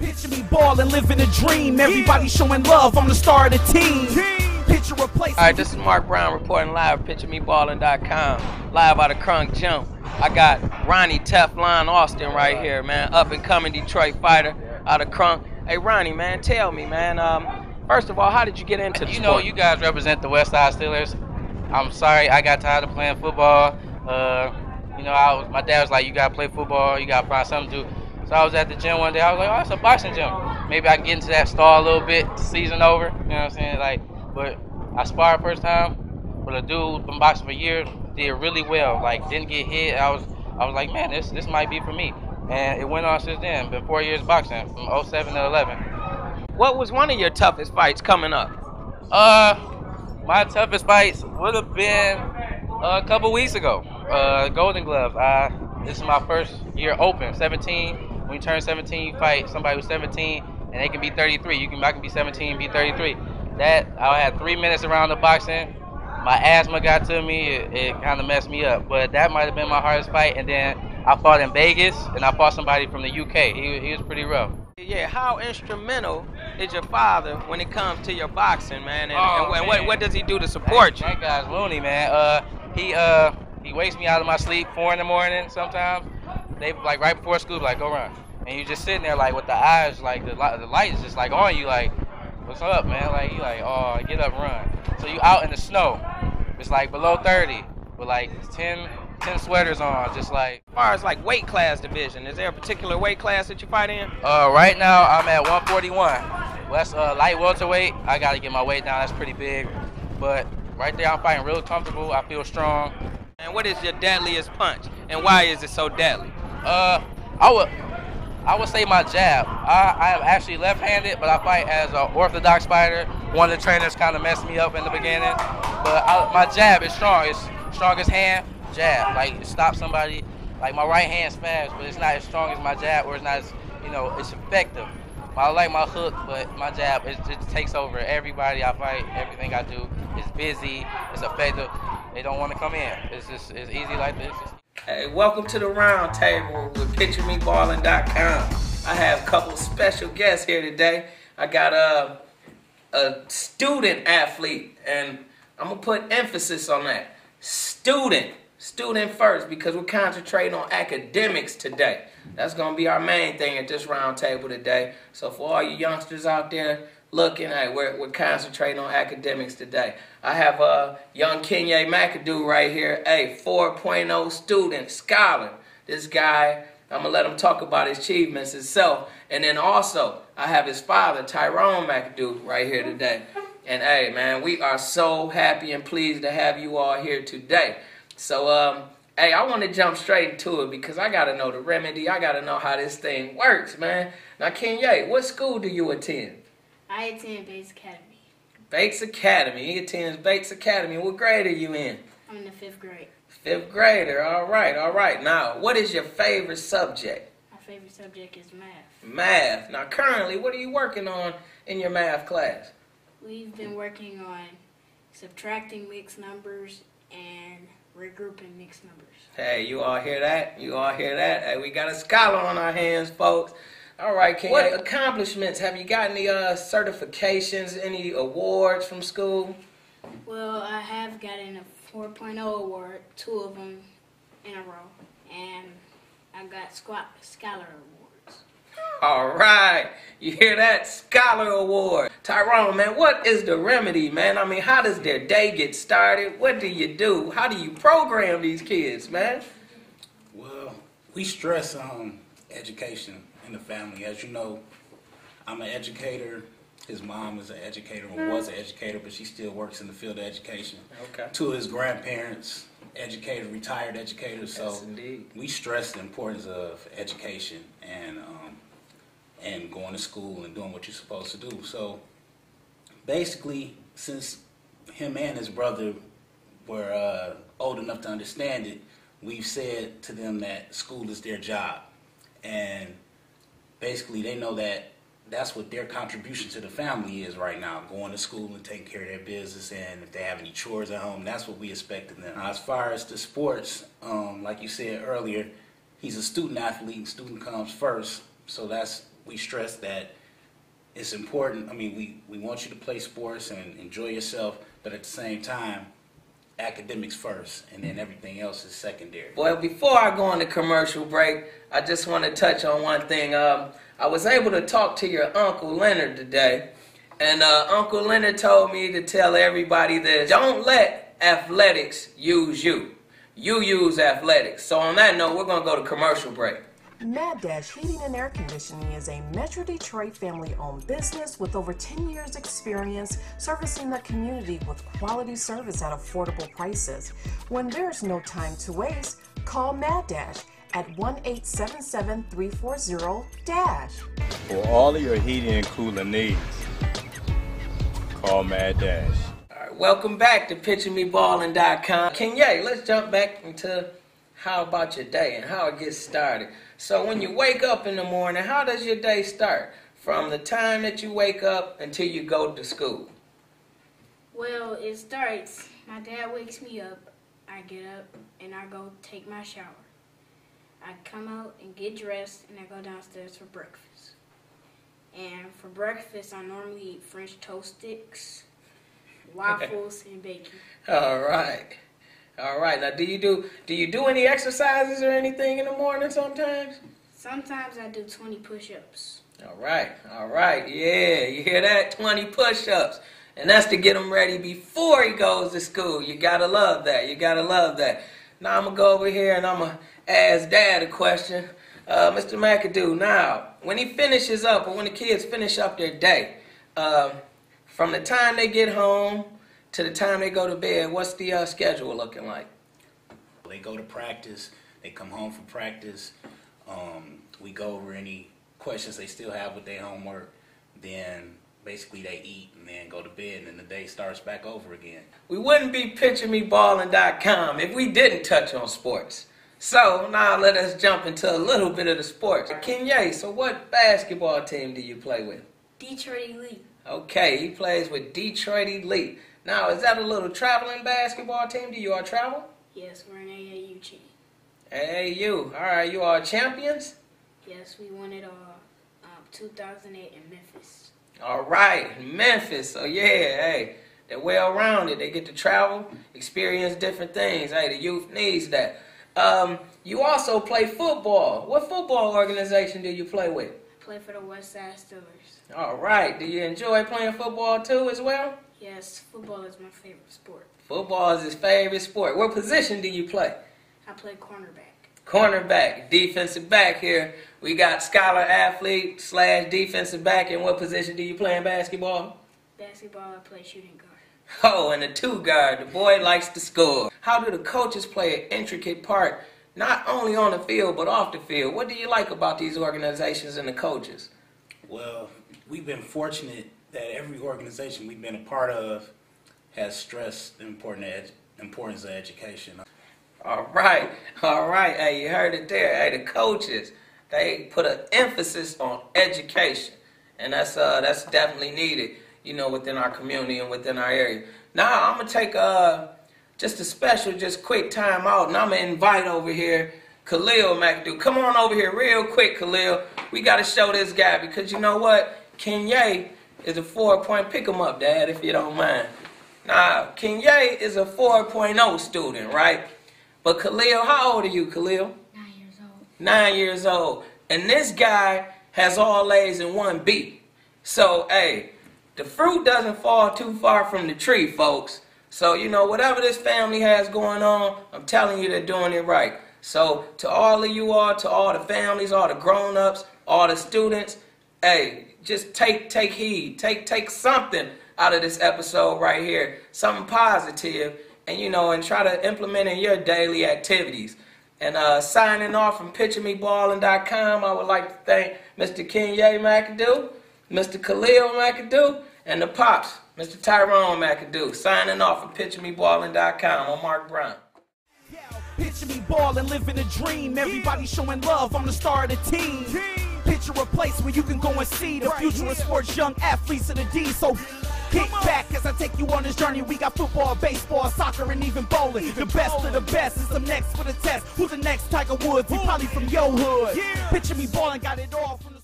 Picture me ballin', living a dream. Everybody showing love, I'm the star of the team. Picture replacement. Alright, this is Mark Brown reporting live, PictureMeBallin.com, live out of Crunk Jump. I got Ronnie Teflon Austin right here, man, up and coming Detroit fighter out of Crunk. Hey Ronnie, man, tell me, man, first of all, how did you get into the sport? You know, you guys represent the West Side Steelers. I'm sorry, I got tired of playing football. You know, my dad was like, you gotta play football, you gotta find something to do. So I was at the gym one day, I was like, oh, it's a boxing gym. Maybe I can get into that stall a little bit, season over, you know what I'm saying? Like, but I sparred first time with a dude, been boxing for years, did really well, like didn't get hit. I was like, man, this might be for me. And it went on since then. Been 4 years boxing, from 07 to 11. What was one of your toughest fights coming up? My toughest fights would have been a couple weeks ago. Golden Gloves. This is my first year open, 17. When you turn 17, you fight somebody who's 17, and they can be 33. I can be 17, be 33. That, I had 3 minutes around the boxing. My asthma got to me. It kind of messed me up. But that might have been my hardest fight. And then I fought in Vegas, and I fought somebody from the UK. He was pretty rough. Yeah, how instrumental is your father when it comes to your boxing, man? And what does he do to support you? That guy's Ronnie, man. He wakes me out of my sleep 4 in the morning sometimes. They like right before school, like go run, and you just sitting there like with the eyes, like the light is just like on you, like what's up, man? Like you like, oh, get up, run. So you out in the snow, it's like below 30 with like 10 sweaters on, just like. As far as like weight class division, is there a particular weight class that you fight in? Right now I'm at 141. Well, that's light welterweight. I gotta get my weight down. That's pretty big, but right there I'm fighting real comfortable. I feel strong. And what is your deadliest punch, and why is it so deadly? I would say my jab. I am actually left-handed, but I fight as an orthodox fighter. One of the trainers kind of messed me up in the beginning, but my jab is strong. It's strongest hand jab. Like it stops somebody. Like my right hand's fast, but it's not as strong as my jab, or it's not as, you know, it's effective. I like my hook, but my jab it takes over everybody I fight. Everything I do is busy. It's effective. They don't want to come in. It's easy like this. Hey, welcome to the round table with PictureMeBallin.com. I have a couple special guests here today. I got a student athlete, and I'm gonna put emphasis on that. Student first, because we're concentrating on academics today. That's gonna be our main thing at this round table today. So for all you youngsters out there looking at, we're concentrating on academics today. I have young Kenye McAdoo right here, a 4.0 student, scholar. This guy, I'm going to let him talk about his achievements himself. And then also, I have his father, Tyrone McAdoo, right here today. And hey, man, we are so happy and pleased to have you all here today. So, hey, I want to jump straight into it because I got to know the remedy. I got to know how this thing works, man. Now, Kenye, what school do you attend? I attend Bates Academy. Bates Academy. He attends Bates Academy. What grade are you in? I'm in the 5th grade. 5th grader. All right, all right. Now, what is your favorite subject? My favorite subject is math. Math. Now, currently, what are you working on in your math class? We've been working on subtracting mixed numbers and regrouping mixed numbers. Hey, you all hear that? You all hear that? Hey, we got a scholar on our hands, folks. All right, Ken. What accomplishments? Have you got any certifications, any awards from school? Well, I have gotten a 4.0 award, 2 of them in a row, and I got scholar awards. All right. You hear that? Scholar award. Tyrone, man, what is the remedy, man? I mean, how does their day get started? What do you do? How do you program these kids, man? Well, we stress on education in the family. As you know, I'm an educator. His mom is an educator, or was an educator, but she still works in the field of education. Okay. 2 of his grandparents, educators, retired educators. So indeed. We stress the importance of education and going to school and doing what you're supposed to do. So basically, since him and his brother were old enough to understand it, we've said to them that school is their job. And basically, they know that that's what their contribution to the family is right now, going to school and taking care of their business, and if they have any chores at home, that's what we expect of them. Now, as far as the sports, like you said earlier, he's a student athlete, and student comes first, so that's we stress that it's important. I mean, we want you to play sports and enjoy yourself, but at the same time, academics first, and then everything else is secondary. Well, before I go on the commercial break, I just want to touch on one thing. I was able to talk to your Uncle Leonard today, and Uncle Leonard told me to tell everybody that don't let athletics use you. You use athletics. So on that note, we're going to go to commercial break. Mad Dash Heating and Air Conditioning is a Metro Detroit family-owned business with over 10 years experience servicing the community with quality service at affordable prices. When there's no time to waste, call Mad Dash at 1-877-340-DASH. For all of your heating and cooling needs, call Mad Dash. All right, welcome back to PictureMeBallin.com. Kenya, let's jump back into how about your day and how it gets started. So when you wake up in the morning, how does your day start? From the time that you wake up until you go to school? Well, it starts, my dad wakes me up, I get up, and I go take my shower. I come out and get dressed, and I go downstairs for breakfast. And for breakfast, I normally eat French toast sticks, waffles, and bacon. All right. All right. Now, do you do any exercises or anything in the morning sometimes? Sometimes I do 20 push-ups. All right. All right. Yeah, you hear that? 20 push-ups. And that's to get him ready before he goes to school. You got to love that. You got to love that. Now, I'm going to go over here and I'm going to ask Dad a question. Mr. McAdoo, now, when he finishes up, or when the kids finish up their day, from the time they get home to the time they go to bed, what's the schedule looking like? They go to practice, they come home from practice, we go over any questions they still have with their homework, then basically they eat and then go to bed, and then the day starts back over again. We wouldn't be PictureMeBallin.com if we didn't touch on sports. So now let us jump into a little bit of the sports. Kenya, so what basketball team do you play with? Detroit Elite. Okay, he plays with Detroit Elite. Now, is that a little traveling basketball team? Do you all travel? Yes, we're an AAU team. AAU. All right, you all champions? Yes, we won it all 2008 in Memphis. All right, Memphis. So, yeah, hey, they're well-rounded. They get to travel, experience different things. Hey, the youth needs that. You also play football. What football organization do you play with? I play for the West Side Steelers. All right. Do you enjoy playing football, too, as well? Yes, football is my favorite sport. Football is his favorite sport. What position do you play? I play cornerback. Cornerback, defensive back here. We got scholar athlete / defensive back. In what position do you play in basketball? Basketball, I play shooting guard. Oh, and the 2 guard. The boy likes to score. How do the coaches play an intricate part, not only on the field, but off the field? What do you like about these organizations and the coaches? Well, we've been fortunate that every organization we've been a part of has stressed the importance of education. All right. Hey, you heard it there. Hey, the coaches, they put an emphasis on education, and that's definitely needed, you know, within our community and within our area. Now, I'm gonna take just a special, quick time out, and I'm gonna invite over here Khalil McAdoo. Come on over here real quick, Khalil. We gotta show this guy, because you know what? Kenya is a 4-point. Pick him up, Dad, if you don't mind. Now, Kenya is a 4.0 student, right? But Khalil, how old are you, Khalil? 9 years old. 9 years old. And this guy has all A's and 1 B. So, hey, the fruit doesn't fall too far from the tree, folks. So, you know, whatever this family has going on, I'm telling you, they're doing it right. So, to all of you all, to all the families, all the grown-ups, all the students, hey, just take heed. Take something out of this episode right here, something positive, and you know, and try to implement in your daily activities. And signing off from PictureMeBallin.com, I would like to thank Mr. Kenya McAdoo, Mr. Khalil McAdoo, and the Pops, Mr. Tyrone McAdoo. Signing off from PictureMeBallin.com. I'm Mark Brown. Picture me ballin', living a dream. Everybody showing love, I'm the star of the team. Picture a place where you can go and see the future of sports, young athletes of the D. So kick back as I take you on this journey. We got football, baseball, soccer, and even bowling. The best of the best is the next for the test. Who's the next Tiger Woods? He probably from your hood. Picture me ballin', got it all from the